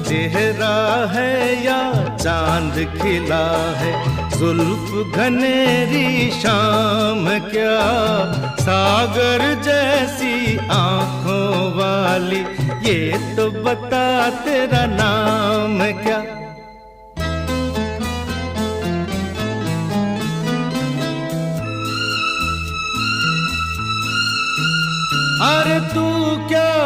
चेहरा है या चांद खिला है, जुल्फ घनेरी शाम क्या, सागर जैसी आंखों वाली, ये तो बता तेरा नाम क्या। अरे तू क्या